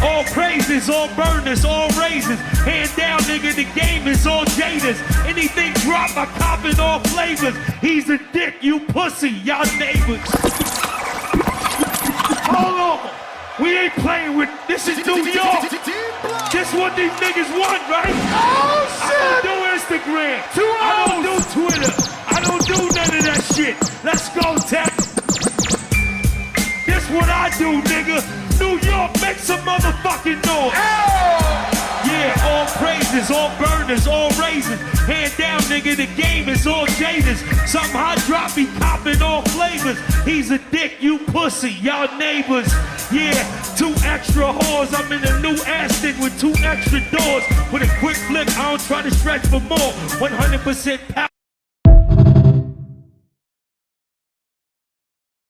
All praises, all burners, all raisins. Hand down, nigga, the game is all jaders. Anything drop, I cop in all flavors. He's a dick, you pussy, y'all neighbors. Hold on. We ain't playing with, this is New York. This what these niggas want, right? Oh, shit. I don't do Instagram. I don't do Twitter. I don't do none of that shit. Let's go, Tech. This what I do, nigga. New York, make some motherfucking noise. Yeah, all praises, all burners, all raisins. Hand down, nigga, the game is all jaders. Something hot drop, he copping all flavors. He's a dick, you pussy, y'all neighbors. Yeah, 2 extra whores. I'm in a new Aston with 2 extra doors. With a quick flip, I don't try to stretch for more. 100% power.